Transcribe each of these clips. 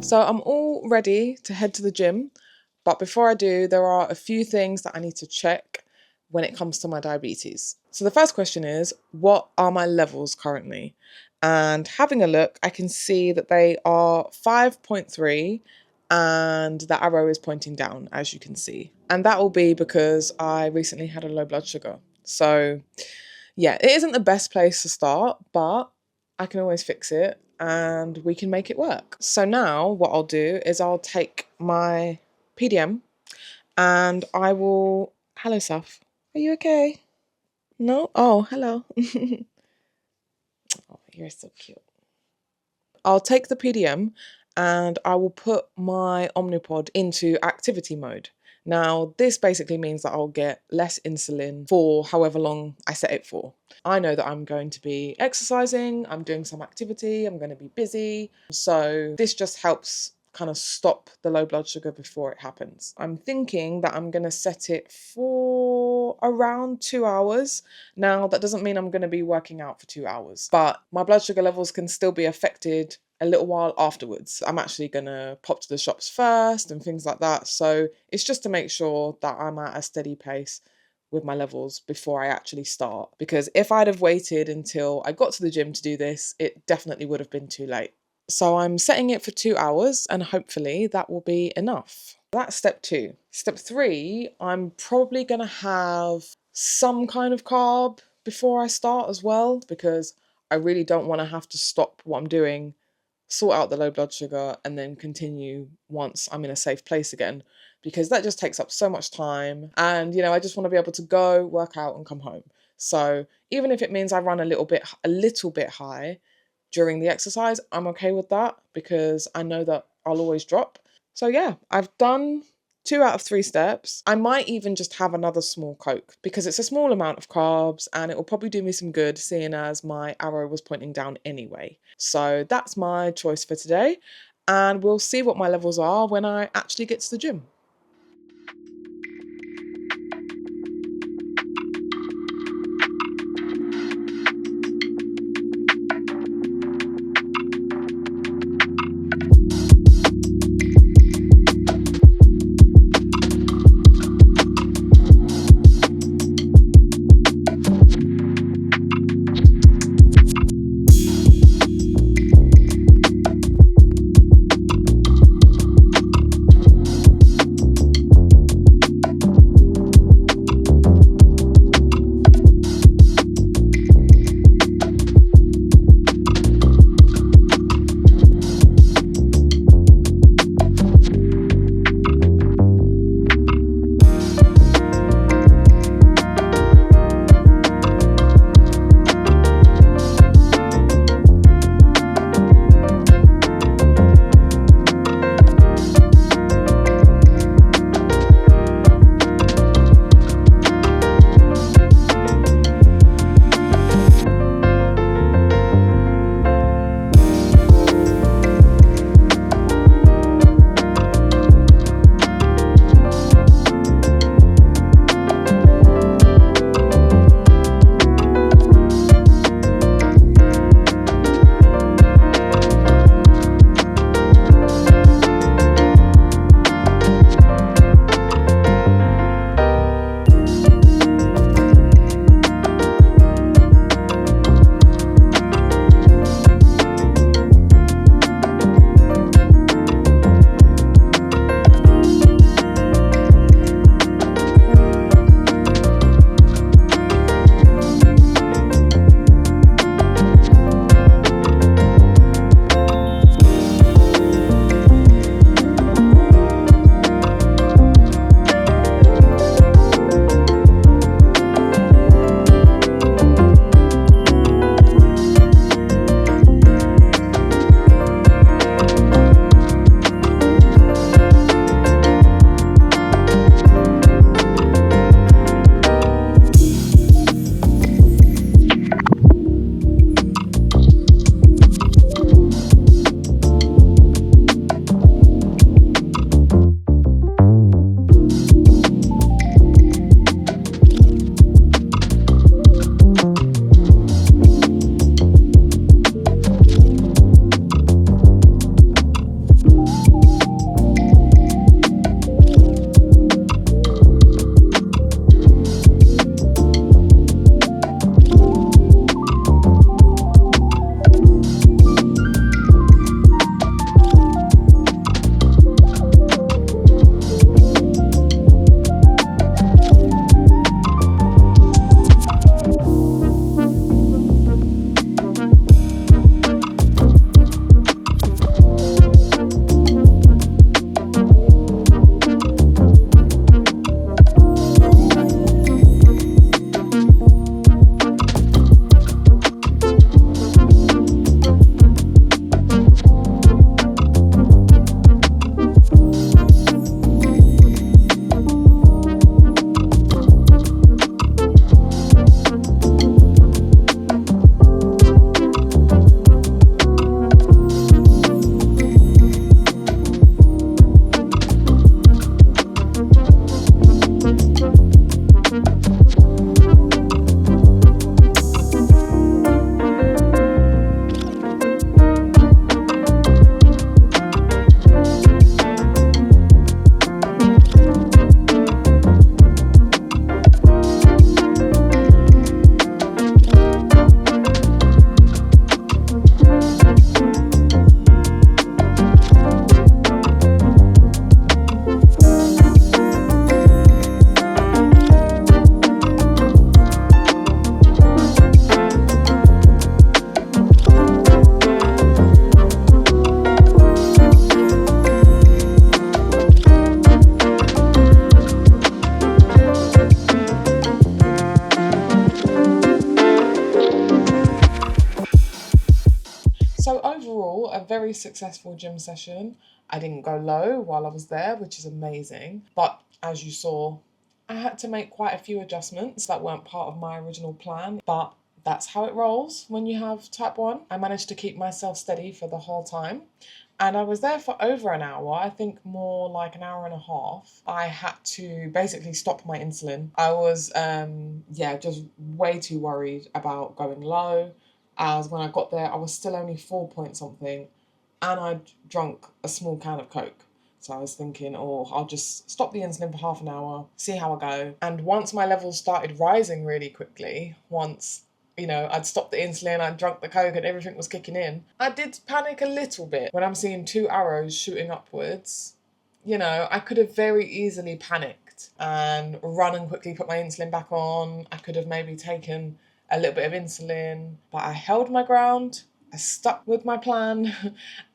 So I'm all ready to head to the gym, but before I do, there are a few things that I need to check when it comes to my diabetes. So the first question is, what are my levels currently? And having a look, I can see that they are 5.3 and the arrow is pointing down, as you can see. And that will be because I recently had a low blood sugar. So yeah, it isn't the best place to start, but I can always fix it and we can make it work. So now what I'll do is I'll take my PDM and I will... Hello, Saf. Are you okay? No? Oh, hello. Oh, you're so cute. I'll take the PDM and I will put my Omnipod into activity mode. Now, this basically means that I'll get less insulin for however long I set it for. I know that I'm going to be exercising, I'm doing some activity, I'm going to be busy. So this just helps kind of stop the low blood sugar before it happens. I'm thinking that I'm going to set it for around 2 hours. Now, that doesn't mean I'm going to be working out for 2 hours, but my blood sugar levels can still be affected a little while afterwards. I'm actually going to pop to the shops first and things like that. So it's just to make sure that I'm at a steady pace with my levels before I actually start. Because if I'd have waited until I got to the gym to do this, it definitely would have been too late. So I'm setting it for 2 hours and hopefully that will be enough. That's step 2. Step 3, I'm probably going to have some kind of carb before I start as well, because I really don't want to have to stop what I'm doing, sort out the low blood sugar and then continue once I'm in a safe place again, because that just takes up so much time. And, you know, I just want to be able to go, work out and come home. So even if it means I run a little bit high during the exercise, I'm okay with that because I know that I'll always drop. So yeah, I've done 2 out of 3 steps. I might even just have another small Coke because it's a small amount of carbs and it will probably do me some good, seeing as my arrow was pointing down anyway. So that's my choice for today, and we'll see what my levels are when I actually get to the gym. overall, a very successful gym session. I didn't go low while I was there, which is amazing. But as you saw, I had to make quite a few adjustments that weren't part of my original plan, but that's how it rolls when you have type 1. I managed to keep myself steady for the whole time. And I was there for over an hour, I think more like an hour and a half. I had to basically stop my insulin. I was, just way too worried about going low. As when I got there, I was still only 4 point something, and I'd drunk a small can of Coke. So I was thinking, oh, I'll just stop the insulin for half an hour, see how I go. And once my levels started rising really quickly, once I'd stopped the insulin, I'd drunk the Coke and everything was kicking in, I did panic a little bit when I'm seeing 2 arrows shooting upwards. I could have very easily panicked and run and quickly put my insulin back on. I could have maybe taken a little bit of insulin, but I held my ground. I stuck with my plan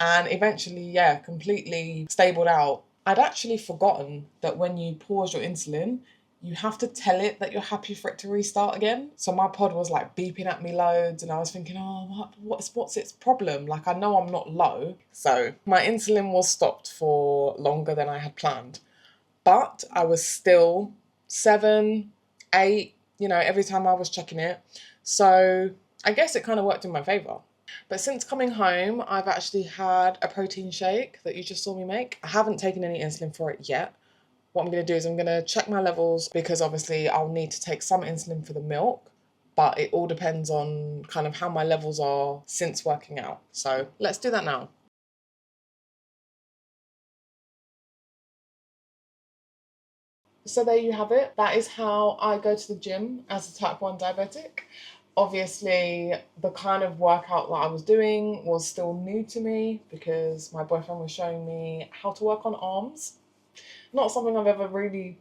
and eventually, completely stabled out. I'd actually forgotten that when you pause your insulin, you have to tell it that you're happy for it to restart again. So my pod was like beeping at me loads and I was thinking, oh, what's its problem? Like, I know I'm not low. So my insulin was stopped for longer than I had planned. But I was still 7, 8, every time I was checking it. So I guess it kind of worked in my favour. But since coming home, I've actually had a protein shake that you just saw me make. I haven't taken any insulin for it yet. What I'm going to do is I'm going to check my levels because obviously I'll need to take some insulin for the milk, but it all depends on kind of how my levels are since working out. So let's do that now. So there you have it. That is how I go to the gym as a type 1 diabetic. Obviously, the kind of workout that I was doing was still new to me because my boyfriend was showing me how to work on arms. Not something I've ever really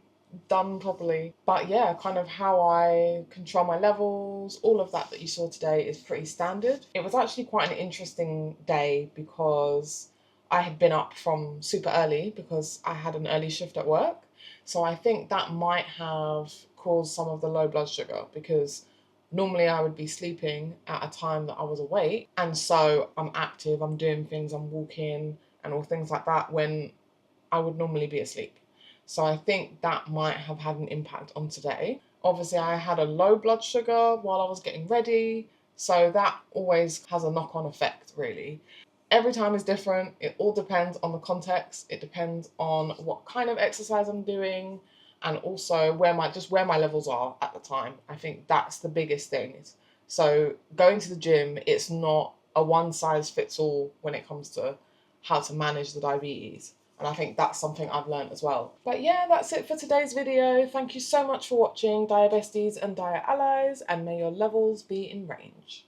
done properly. But yeah, kind of how I control my levels, all of that you saw today is pretty standard. It was actually quite an interesting day because I had been up from super early because I had an early shift at work. So I think that might have caused some of the low blood sugar because normally I would be sleeping at a time that I was awake. And so I'm active, I'm doing things, I'm walking and all things like that when I would normally be asleep. So I think that might have had an impact on today. Obviously, I had a low blood sugar while I was getting ready. So that always has a knock-on effect, really. Every time is different. It all depends on the context. It depends on what kind of exercise I'm doing and also where my levels are at the time. I think that's the biggest thing. So going to the gym, it's not a one size fits all when it comes to how to manage the diabetes. And I think that's something I've learned as well. But yeah, that's it for today's video. Thank you so much for watching Diabesties and Diaallies, and may your levels be in range.